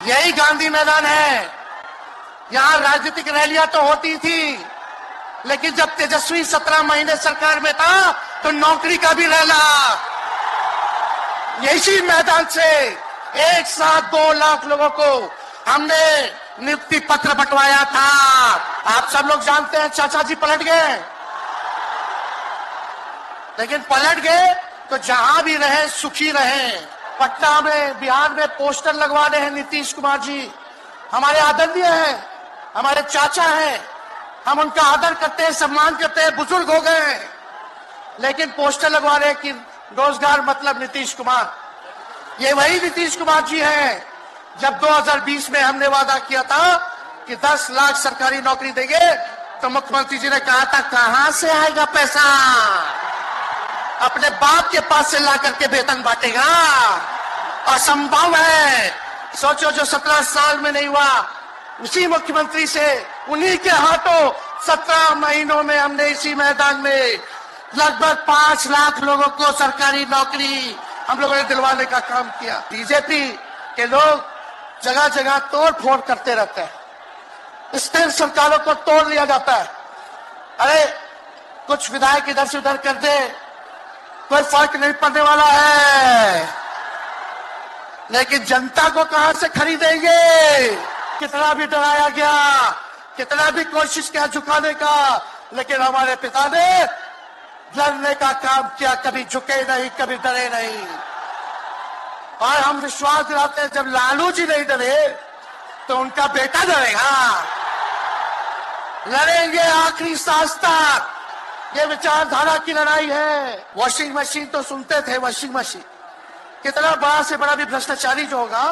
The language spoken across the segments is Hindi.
यही गांधी मैदान है। यहां राजनीतिक रैलियां तो होती थी, लेकिन जब तेजस्वी 17 महीने सरकार में था तो नौकरी का भी रहना। यही मैदान से एक साथ 2 लाख लोगों को हमने नियुक्ति पत्र बंटवाया था। आप सब लोग जानते हैं चाचा जी पलट गए, लेकिन पलट गए तो जहां भी रहे सुखी रहे। पटना में, बिहार में पोस्टर लगवा रहे हैं नीतीश कुमार जी, हमारे आदरणीय हैं, हमारे चाचा हैं, हम उनका आदर करते हैं, सम्मान करते हैं, बुजुर्ग हो गए हैं, लेकिन पोस्टर लगवा रहे हैं कि रोजगार मतलब नीतीश कुमार। ये वही नीतीश कुमार जी हैं जब 2020 में हमने वादा किया था कि 10 लाख सरकारी नौकरी देंगे, तो मुख्यमंत्री जी ने कहा था कहां से आएगा पैसा, अपने बाप के पास से ला करके वेतन बांटेगा, असंभव है। सोचो, जो 17 साल में नहीं हुआ, उसी मुख्यमंत्री से, उन्हीं के हाथों 17 महीनों में हमने इसी मैदान में लगभग 5 लाख लोगों को सरकारी नौकरी हम लोगों ने दिलवाने का काम किया। बीजेपी के लोग जगह जगह तोड़ फोड़ करते रहते हैं, स्थिर सरकारों को तोड़ लिया जाता है। अरे कुछ विधायक इधर से उधर कर दे, कोई फर्क नहीं पड़ने वाला है, लेकिन जनता को कहां से खरीदेंगे। कितना भी डराया गया, कितना भी कोशिश किया झुकाने का, लेकिन हमारे पिता ने लड़ने का काम किया, कभी झुके नहीं, कभी डरे नहीं। और हम विश्वास दिलाते हैं जब लालू जी नहीं डरे तो उनका बेटा डरेगा। लड़ेंगे आखिरी सांस तक, ये विचारधारा की लड़ाई है। वॉशिंग मशीन तो सुनते थे, वॉशिंग मशीन, कितना बड़ा से बड़ा भी भ्रष्टाचारी जो होगा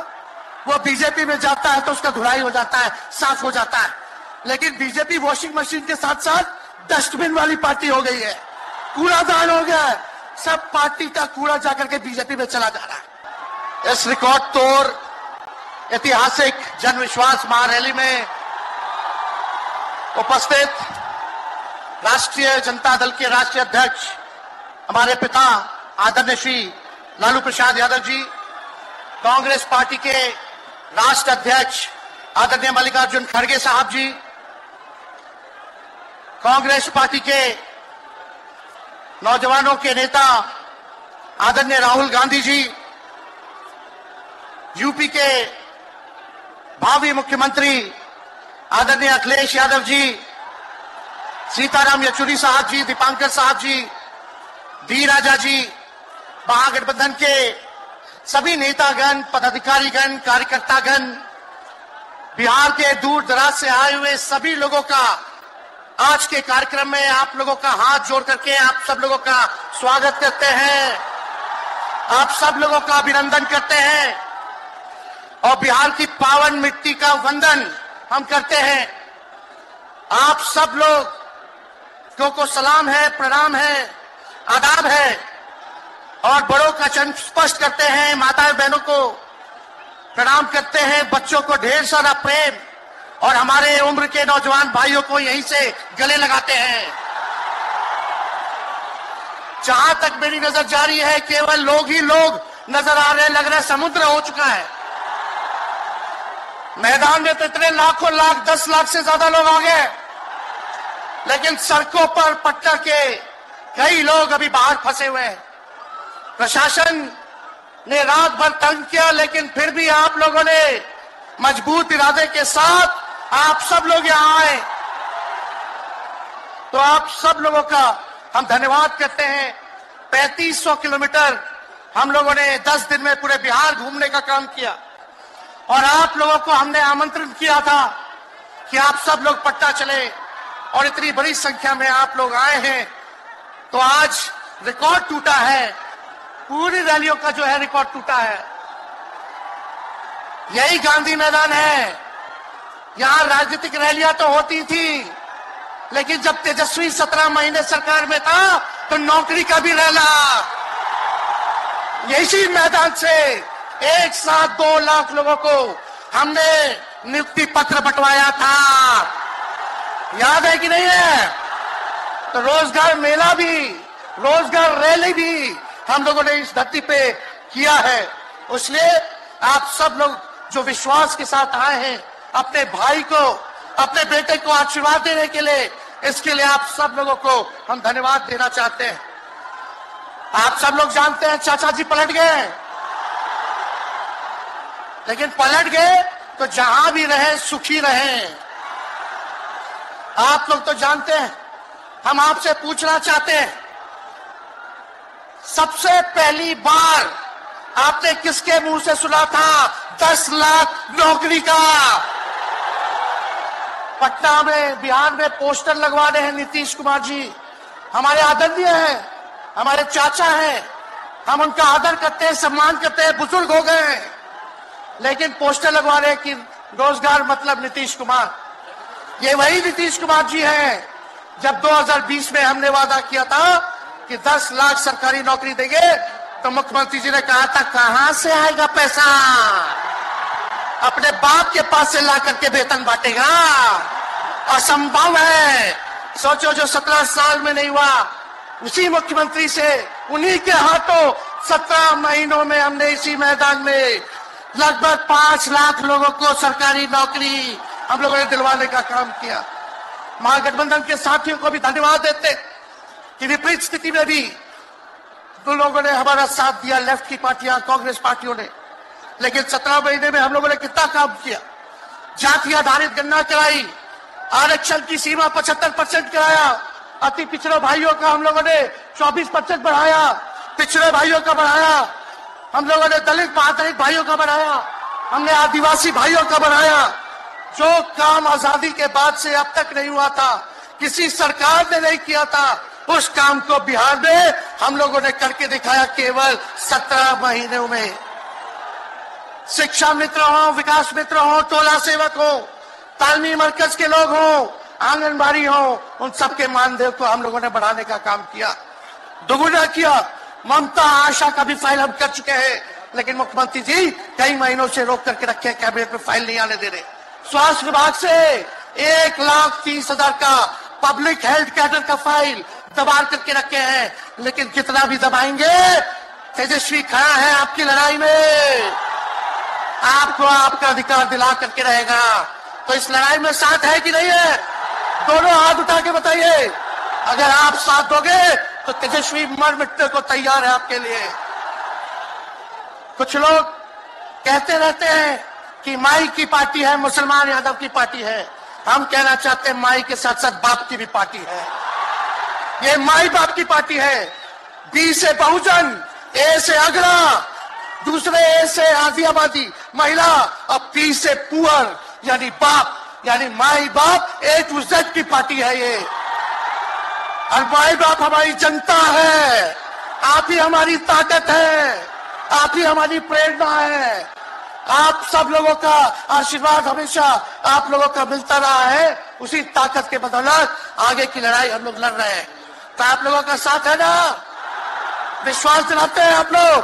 वो बीजेपी में जाता है तो उसका धुलाई हो जाता है, साफ हो जाता है। लेकिन बीजेपी वॉशिंग मशीन के साथ साथ डस्टबिन वाली पार्टी हो गई है, कूड़ादान हो गया है, सब पार्टी का कूड़ा जाकर के बीजेपी में चला जा रहा है। इस रिकॉर्ड तोड़ ऐतिहासिक जन विश्वास महारैली में उपस्थित राष्ट्रीय जनता दल के राष्ट्रीय अध्यक्ष हमारे पिता आदरणीय श्री लालू प्रसाद यादव जी, कांग्रेस पार्टी के राष्ट्र अध्यक्ष आदरणीय मल्लिकार्जुन खड़गे साहब जी, कांग्रेस पार्टी के नौजवानों के नेता आदरणीय राहुल गांधी जी, यूपी के भावी मुख्यमंत्री आदरणीय अखिलेश यादव जी, सीताराम येचुरी साहब जी, दीपांकर साहब जी, डी राजा जी, महागठबंधन के सभी नेतागण, पदाधिकारीगण, कार्यकर्तागण, बिहार के दूर दराज से आए हुए सभी लोगों का आज के कार्यक्रम में आप लोगों का हाथ जोड़ करके आप सब लोगों का स्वागत करते हैं, आप सब लोगों का अभिनंदन करते हैं और बिहार की पावन मिट्टी का वंदन हम करते हैं। आप सब लोग को सलाम है, प्रणाम है, आदाब है और बड़ों का चरण स्पष्ट करते हैं, माताएं बहनों को प्रणाम करते हैं, बच्चों को ढेर सारा प्रेम और हमारे उम्र के नौजवान भाइयों को यहीं से गले लगाते हैं। जहां तक मेरी नजर जा रही है केवल लोग ही लोग नजर आ रहे हैं, लग रहा है समुद्र हो चुका है। मैदान में तो इतने लाखों लाख, 10 लाख से ज्यादा लोग आ गए, लेकिन सड़कों पर पटना के कई लोग अभी बाहर फंसे हुए हैं। प्रशासन ने रात भर तंग किया, लेकिन फिर भी आप लोगों ने मजबूत इरादे के साथ आप सब लोग यहां आए, तो आप सब लोगों का हम धन्यवाद करते हैं। 3500 किलोमीटर हम लोगों ने 10 दिन में पूरे बिहार घूमने का काम किया और आप लोगों को हमने आमंत्रण किया था कि आप सब लोग पटना चले और इतनी बड़ी संख्या में आप लोग आए हैं, तो आज रिकॉर्ड टूटा है, पूरी रैलियों का जो है रिकॉर्ड टूटा है। यही गांधी मैदान है। यहां राजनीतिक रैलियां तो होती थी, लेकिन जब तेजस्वी 17 महीने सरकार में था तो नौकरी का भी रहना। यही मैदान से एक साथ 2 लाख लोगों को हमने नियुक्ति पत्र बंटवाया था, याद है कि नहीं है? तो रोजगार मेला भी, रोजगार रैली भी हम लोगों ने इस धरती पे किया है। इसलिए आप सब लोग जो विश्वास के साथ आए हैं अपने भाई को, अपने बेटे को आशीर्वाद देने के लिए, इसके लिए आप सब लोगों को हम धन्यवाद देना चाहते हैं। आप सब लोग जानते हैं चाचा जी पलट गए, लेकिन पलट गए तो जहां भी रहे सुखी रहे। आप लोग तो जानते हैं, हम आपसे पूछना चाहते हैं, सबसे पहली बार आपने किसके मुंह से सुना था 10 लाख नौकरी का? पटना में, बिहार में पोस्टर लगवा रहे हैं नीतीश कुमार जी। हमारे आदरणीय हैं, हमारे चाचा हैं, हम उनका आदर करते हैं, सम्मान करते हैं, बुजुर्ग हो गए हैं, लेकिन पोस्टर लगवा रहे हैं कि रोजगार मतलब नीतीश कुमार। ये वही नीतीश कुमार जी हैं जब 2020 में हमने वादा किया था कि 10 लाख सरकारी नौकरी देंगे, तो मुख्यमंत्री जी ने कहा था कहां से आएगा पैसा? अपने बाप के पास से ला करके वेतन बांटेगा? असंभव है। सोचो, जो 17 साल में नहीं हुआ, उसी मुख्यमंत्री से, उन्हीं के हाथों 17 महीनों में हमने इसी मैदान में लगभग 5 लाख लोगों को सरकारी नौकरी हम लोगों ने दिलवाने का काम किया। महागठबंधन के साथियों को भी धन्यवाद देते कि विपरीत स्थिति में भी तो लोगों ने हमारा साथ दिया, लेफ्ट की पार्टियां, कांग्रेस पार्टियों ने। लेकिन 17 महीने में हम लोगों ने कितना काम किया? जाति आधारित गणना कराई, आरक्षण की सीमा 75% कराया, अति पिछड़े भाइयों का हम लोगों ने 24% बढ़ाया, पिछड़े भाइयों का बढ़ाया, हम लोगों ने दलित महादलित भाइयों का बढ़ाया, हमने आदिवासी भाइयों का बढ़ाया। जो काम आजादी के बाद से अब तक नहीं हुआ था, किसी सरकार ने नहीं किया था, उस काम को बिहार में हम लोगों ने करके दिखाया केवल 17 महीनों में। शिक्षा मित्र हो, विकास मित्र हो, टोला सेवक हो, तालमी मरकज के लोग हो, आंगनबाड़ी हो, उन सबके मानदेय को हम लोगों ने बढ़ाने का काम किया, दोगुना किया। ममता आशा का भी फाइल हम कर चुके हैं, लेकिन मुख्यमंत्री जी कई महीनों से रोक करके रखे, कैबिनेट में फाइल नहीं आने दे रहे। स्वास्थ्य विभाग से 1,30,000 का पब्लिक हेल्थ कैडर का फाइल दबा करके रखे हैं, लेकिन कितना भी दबाएंगे, तेजस्वी खड़ा है आपकी लड़ाई में, आपको आपका अधिकार दिला करके रहेगा। तो इस लड़ाई में साथ है कि नहीं है? दोनों हाथ उठा के बताइए। अगर आप साथ दोगे तो तेजस्वी मर मिटने को तैयार है आपके लिए। कुछ लोग कहते रहते हैं कि माई की पार्टी है, मुसलमान यादव की पार्टी है। हम कहना चाहते हैं माई के साथ साथ बाप की भी पार्टी है। ये माई बाप की पार्टी है। बी से बहुजन, ए से अगरा, दूसरे ए से आधी आबादी महिला, और पी से पुअर यानी बाप, यानी माई बाप, ए टू जेड की पार्टी है ये। और माई बाप हमारी जनता है, आप ही हमारी ताकत है, आप ही हमारी प्रेरणा है। आप सब लोगों का आशीर्वाद हमेशा आप लोगों का मिलता रहा है, उसी ताकत के बदौलत आगे की लड़ाई हम लोग लड़ रहे हैं। तो आप लोगों का साथ है ना? विश्वास दिलाते हैं आप लोग।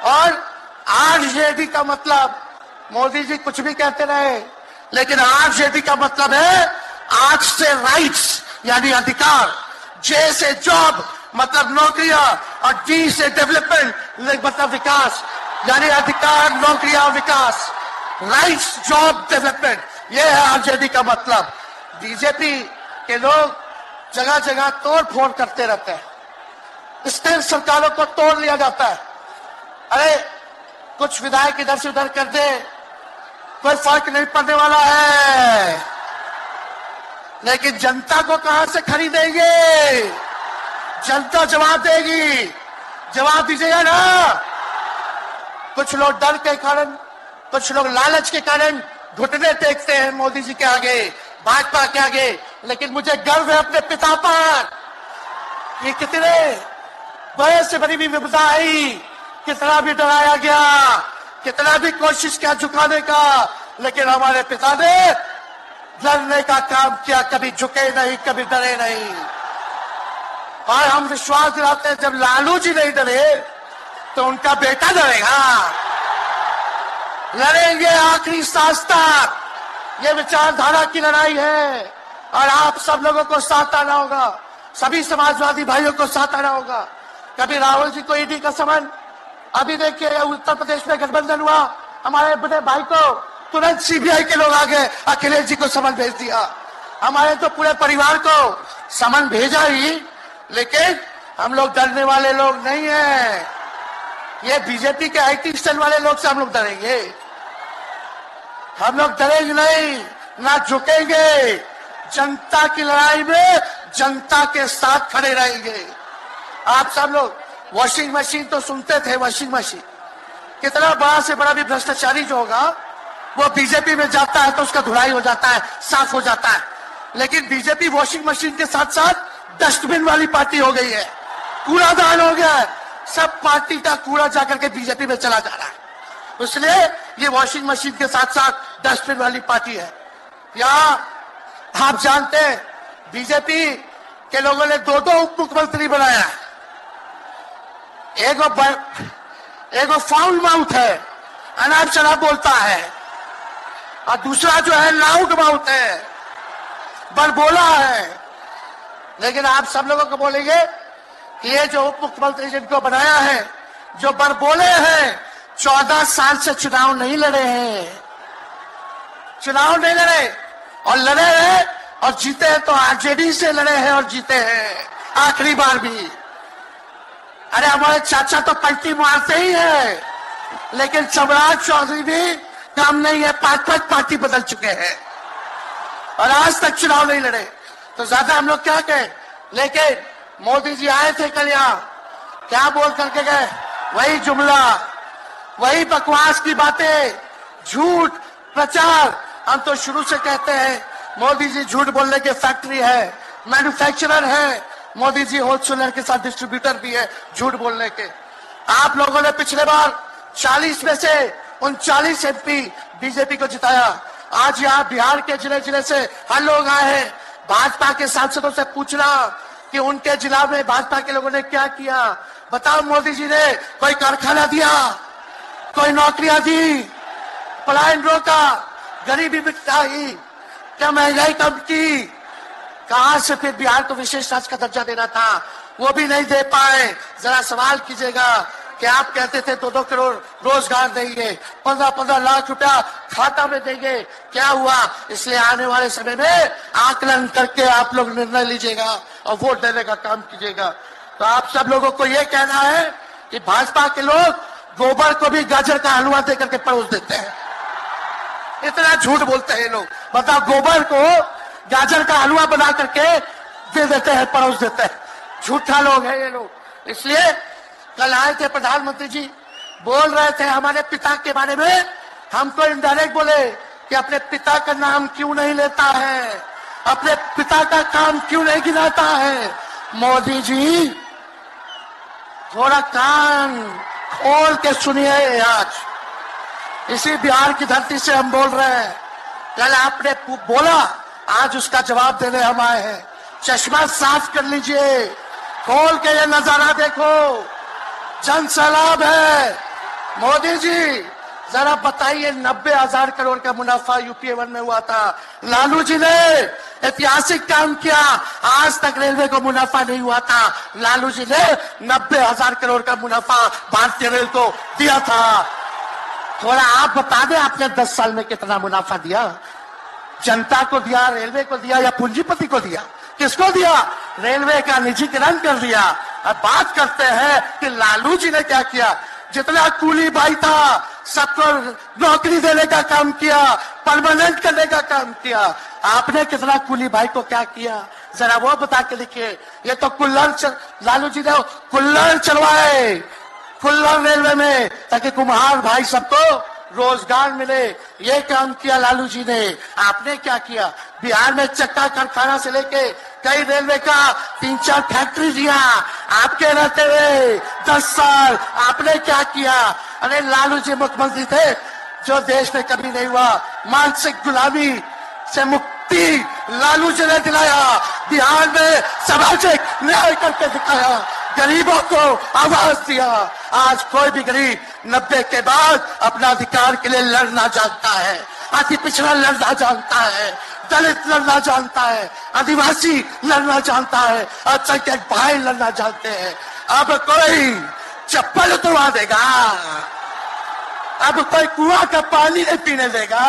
और आरजेडी का मतलब, मोदी जी कुछ भी कहते रहे, लेकिन आरजेडी का मतलब है आर से राइट्स यानी अधिकार, जे से जॉब मतलब नौकरियां, और डी से डेवलपमेंट मतलब विकास, यानी अधिकार, नौकरियां, विकास, राइट्स, जॉब, डेवलपमेंट, ये है आरजेडी का मतलब। बीजेपी के लोग जगह जगह तोड़ फोड़ करते रहते हैं, स्थिर सरकारों को तोड़ लिया जाता है। अरे कुछ विधायक इधर से उधर कर दे, कोई फर्क नहीं पड़ने वाला है, लेकिन जनता को कहां से खरीदेंगे? जनता जवाब देगी, जवाब दीजिएगा ना। कुछ लोग डर के कारण, कुछ लोग लालच के कारण घुटने टेकते हैं मोदी जी के आगे, भाजपा के आगे, लेकिन मुझे गर्व है अपने पिता पर। ये कितने बड़े से बड़ी भी विपदा आई, कितना भी डराया गया, कितना भी कोशिश किया झुकाने का, लेकिन हमारे पिता ने लड़ने का काम किया, कभी झुके नहीं, कभी डरे नहीं। और हम विश्वास दिलाते हैं जब लालू जी नहीं डरे तो उनका बेटा डरेगा। लड़ेंगे आखिरी सांस तक। ये विचारधारा की लड़ाई है, और आप सब लोगों को साथ आना होगा, सभी समाजवादी भाइयों को साथ आना होगा। कभी राहुल जी को ईडी का समन, अभी देखिए उत्तर प्रदेश में गठबंधन हुआ, हमारे बड़े भाई को तुरंत सीबीआई के लोग आ गए, अखिलेश जी को समन भेज दिया। हमारे तो पूरे परिवार को समन भेजा ही, लेकिन हम लोग डरने वाले लोग नहीं हैं। ये बीजेपी के आईटी सेल वाले लोग से हम लोग डरेंगे? हम लोग डरेंगे नहीं, ना झुकेंगे। जनता की लड़ाई में जनता के साथ खड़े रहेंगे। आप सब लोग वॉशिंग मशीन तो सुनते थे, वॉशिंग मशीन कितना बड़ा से बड़ा भी भ्रष्टाचारी जो होगा वो बीजेपी में जाता है तो उसका धुलाई हो जाता है, साफ हो जाता है। लेकिन बीजेपी वॉशिंग मशीन के साथ साथ डस्टबिन वाली पार्टी हो गई है, कूड़ादान हो गया है। सब पार्टी का कूड़ा जाकर के बीजेपी में चला जा रहा है, इसलिए ये वॉशिंग मशीन के साथ साथ डस्टबिन वाली पार्टी है। यहाँ आप जानते हैं बीजेपी के लोगों ने दो उप मुख्यमंत्री बनाया। एगो फाउल माउथ है, अनाप शनाप बोलता है, और दूसरा जो है लाउड माउथ है, बड़बोला है। लेकिन आप सब लोगों को बोलेंगे कि ये जो उप मुख्यमंत्री जिनको बनाया है, जो बड़बोले हैं, 14 साल से चुनाव नहीं लड़े हैं, चुनाव नहीं लड़े, और लड़े हैं और जीते हैं तो आरजेडी से लड़े हैं और जीते हैं आखिरी बार भी। अरे हमारे चाचा तो पलटी मारते ही है, लेकिन सम्राट चौधरी भी काम नहीं है, 5 पार्टी बदल चुके हैं और आज तक चुनाव नहीं लड़े। तो ज्यादा हम लोग क्या कहें, लेकिन मोदी जी आए थे कल यहाँ, क्या बोल करके गए? वही जुमला, वही बकवास की बातें, झूठ प्रचार। हम तो शुरू से कहते हैं मोदी जी झूठ बोलने के फैक्ट्री है, मैन्युफैक्चरर है। मोदी जी होलसेलर के साथ डिस्ट्रीब्यूटर भी है झूठ बोलने के। आप लोगों ने पिछले बार 40 में से 39 एमपी बीजेपी को जिताया। आज यहाँ बिहार के जिले जिले से हर लोग आए हैं भाजपा के सांसदों से पूछना कि उनके जिला में भाजपा के लोगों ने क्या किया। बताओ, मोदी जी ने कोई कारखाना दिया, कोई नौकरियां दी, पलायन रोका, गरीबी मिटाई, क्या महंगाई कम की? कहां से फिर बिहार को विशेष राज्य का दर्जा देना था, वो भी नहीं दे पाए। जरा सवाल कीजिएगा कि आप कहते थे 2-2 करोड़ रोजगार देंगे, 15-15 लाख रुपया खाता में देंगे, क्या हुआ? इसलिए आने वाले समय में आकलन करके आप लोग निर्णय लीजिएगा और वोट देने का काम कीजिएगा। तो आप सब लोगों को ये कहना है कि भाजपा के लोग गोबर को भी गाजर का हलवा देकर के परोस देते हैं। इतना झूठ बोलते हैं लोग। बताओ, गोबर को गाजर का हलवा बना करके दे देते हैं, परोस देते हैं। झूठा लोग है ये लोग। इसलिए कल आए थे प्रधानमंत्री जी, बोल रहे थे हमारे पिता के बारे में, हमको इनडायरेक्ट बोले कि अपने पिता का नाम क्यों नहीं लेता है, अपने पिता का काम क्यों नहीं गिनाता है। मोदी जी थोड़ा कान खोल के सुनिए। आज इसी बिहार की धरती से हम बोल रहे हैं, कल आपने बोला, आज उसका जवाब देने हम आए हैं। चश्मा साफ कर लीजिए, खोल के ये नजारा देखो, जन सैलाब है। मोदी जी जरा बताइए, 90,000 करोड़ का मुनाफा यूपीए 1 में हुआ था, लालू जी ने ऐतिहासिक काम किया। आज तक रेलवे को मुनाफा नहीं हुआ था, लालू जी ने 90,000 करोड़ का मुनाफा भारतीय रेल को दिया था। थोड़ा आप बता दें, आपने 10 साल में कितना मुनाफा दिया? जनता को दिया, रेलवे को दिया, या पूंजीपति को दिया? किसको दिया? रेलवे का निजीकरण कर दिया। अब बात करते हैं कि लालू जी ने क्या किया। जितना कूली भाई था सबको नौकरी देने का काम किया, परमानेंट करने का काम किया। आपने कितना कूली भाई को क्या किया, जरा वो बता के लिखिए। ये तो लालू जी ने कुल्लड़ चलवाए, कुल्लड़ रेलवे में, ताकि कुम्हार भाई सबको रोजगार मिले। ये काम किया लालू जी ने। आपने क्या किया? बिहार में चक्का कारखाना से लेके कई रेलवे का 3-4 फैक्ट्री दिया। आपके रहते हुए 10 साल आपने क्या किया? अरे लालू जी मुख्यमंत्री थे जो देश में कभी नहीं हुआ। मानसिक गुलामी से मुक्ति लालू जी ने दिलाया, बिहार में सामाजिक न्याय करके दिखाया, गरीबों को आवाज दिया। आज कोई भी गरीब 90 के बाद अपना अधिकार के लिए लड़ना जानता है, अति पिछड़ा लड़ना जानता है, दलित लड़ना जानता है, आदिवासी लड़ना जानता है, अल्पसंख्यक भाई लड़ना जानते हैं। अब कोई चप्पल उतरवा देगा, अब कोई कुआं का पानी नहीं पीने देगा।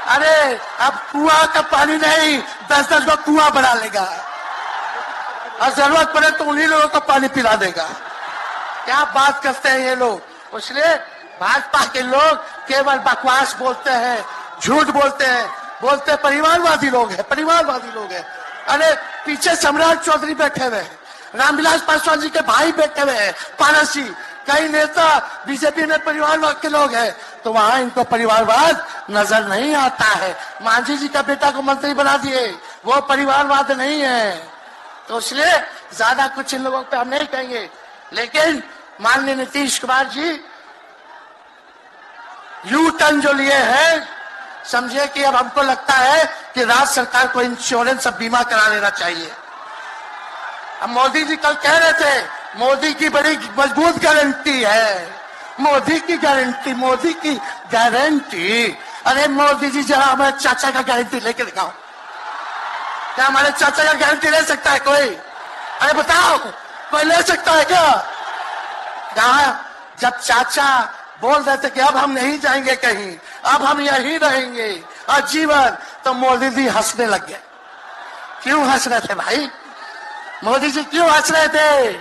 अरे अब कुआं का पानी नहीं, 10-10 को कुआं बना लेगा और जरूरत पड़े तो उन्हीं लोगों को पानी पिला देगा। क्या बात करते हैं ये लोग। इसलिए भाजपा के लोग केवल बकवास बोलते हैं, झूठ बोलते हैं, बोलते परिवारवादी लोग हैं, परिवारवादी लोग हैं। अरे पीछे सम्राट चौधरी बैठे हुए हैं, रामविलास पासवान जी के भाई बैठे हुए हैं, पारस जी, कई नेता बीजेपी में परिवारवाद के लोग हैं, तो वहां इनको परिवारवाद नजर नहीं आता है। मांझी जी का बेटा को मंत्री बना दिए, वो परिवारवाद नहीं है। तो इसलिए ज्यादा कुछ इन लोगों पे हम नहीं कहेंगे। लेकिन माननीय नीतीश कुमार जी यू टर्न जो लिए हैं, समझिए कि अब हमको लगता है कि राज्य सरकार को इंश्योरेंस और बीमा करा लेना चाहिए। अब मोदी जी कल कह रहे थे मोदी की बड़ी मजबूत गारंटी है, मोदी की गारंटी, मोदी की गारंटी। अरे मोदी जी जरा हमारे चाचा का गारंटी लेके दिखाओ। क्या हमारे चाचा का गारंटी ले सकता है कोई? अरे बताओ, कोई ले सकता है क्या? जब चाचा बोल रहे थे कि अब हम नहीं जाएंगे कहीं, अब हम यहीं रहेंगे आजीवन, तो मोदी जी हंसने लग गए। क्यों हंस रहे थे भाई? मोदी जी क्यों हंस रहे थे?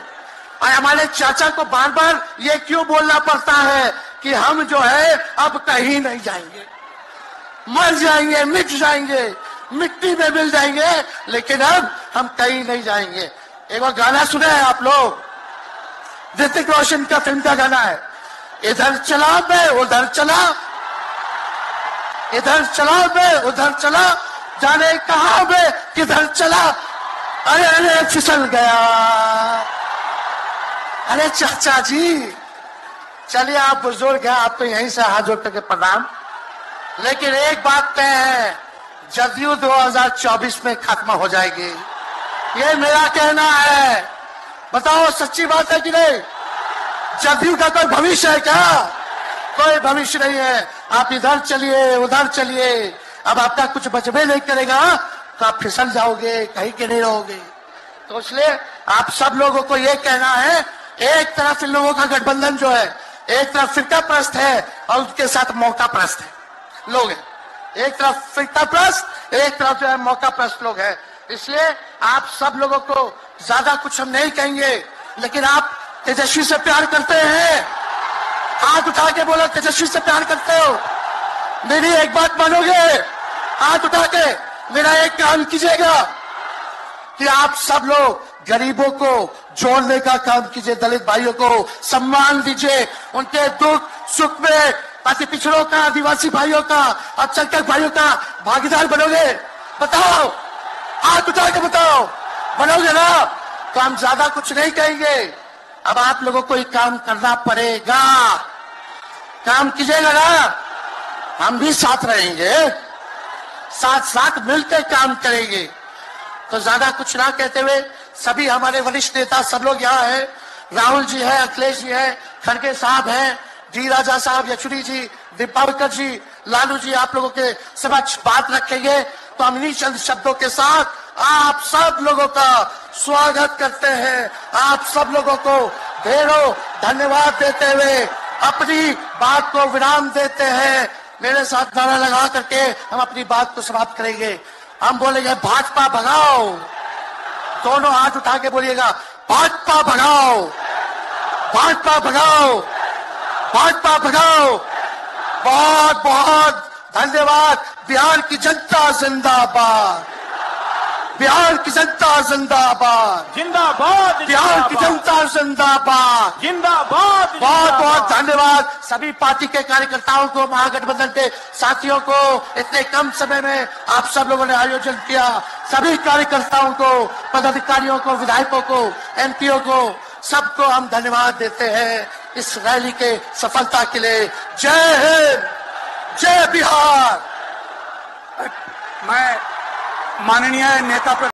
और हमारे चाचा को बार बार ये क्यों बोलना पड़ता है कि हम जो है अब कहीं नहीं जाएंगे, मर जाएंगे, मिट जाएंगे, मिट्टी में मिल जाएंगे, लेकिन अब हम कहीं नहीं जाएंगे। एक बार गाना सुने हैं आप लोग, ऋतिक रोशन का फिल्म का गाना है, इधर चला मैं उधर चला, इधर चला मैं उधर चला, जाने कहां मैं किधर चला, अरे अरे फिसल गया। अरे चाचा जी, चलिए आप बुजुर्ग हैं, आपको यहीं से हाथ जोड़ करके प्रणाम। लेकिन एक बात तय है, जदयू 2024 में खत्म हो जाएगी, ये मेरा कहना है। बताओ सच्ची बात है कि नहीं? जदयू का कोई भविष्य है क्या? कोई भविष्य नहीं है। आप इधर चलिए उधर चलिए, अब आपका कुछ बचबे नहीं करेगा तो आप फिसल जाओगे, कहीं के नहीं रहोगे। तो इसलिए आप सब लोगों को ये कहना है, एक तरफ इन लोगों का गठबंधन जो है, एक तरफ फिरका प्रस्त है और उसके साथ मौका प्रस्त है लोग हैं। एक तरफ फिरका प्रस्त, एक तरफ जो है मौका प्रस्त लोग हैं। इसलिए आप सब लोगों को ज्यादा कुछ हम नहीं कहेंगे, लेकिन आप तेजस्वी से प्यार करते हैं? हाथ उठा के बोलो, तेजस्वी से प्यार करते हो? मेरी एक बात मानोगे? हाथ उठा के मेरा एक काम कीजिएगा कि आप सब लोग गरीबों को जोड़ने का काम कीजिए, दलित भाइयों को सम्मान दीजिए, उनके दुख सुख में अति पिछड़ों का, आदिवासी भाइयों का, अल्पसंख्यक भाइयों का भागीदार बनोगे? बताओ, हाथ उठा के बताओ, बनोगे ना? तो हम ज्यादा कुछ नहीं कहेंगे। अब आप लोगों को एक काम करना पड़ेगा, काम कीजिएगा ना, हम भी साथ रहेंगे, साथ साथ मिलकर काम करेंगे। तो ज्यादा कुछ ना कहते हुए सभी हमारे वरिष्ठ नेता सब लोग यहाँ हैं, राहुल जी है, अखिलेश जी है, खड़गे साहब हैं, डी राजा साहब, यशुरी जी, दीपावकर जी, लालू जी आप लोगों के समक्ष बात रखेंगे। तो हम इन्हीं चंद शब्दों के साथ आप सब लोगों का स्वागत करते हैं, आप सब लोगों को ढेरों धन्यवाद देते हुए अपनी बात को विराम देते हैं। मेरे साथ नारा लगा करके हम अपनी बात को समाप्त करेंगे। हम बोलेंगे भाजपा भगाओ, दोनों हाथ उठा के बोलिएगा, भाजपा भगाओ, भाजपा भगाओ, भाजपा भगाओ। बहुत बहुत धन्यवाद। बिहार की जनता जिंदाबाद, बिहार की जनता जिंदाबाद, जिंदाबाद, बिहार की जनता जिंदाबाद, जिंदाबाद। बहुत बहुत धन्यवाद सभी पार्टी के कार्यकर्ताओं को, महागठबंधन के साथियों को, इतने कम समय में आप सब लोगों ने आयोजन किया। सभी कार्यकर्ताओं को, पदाधिकारियों को, विधायकों को, एमपीओ को, सबको हम धन्यवाद देते हैं इस रैली के सफलता के लिए। जय हिंद, जय बिहार। मैं माननीय नेता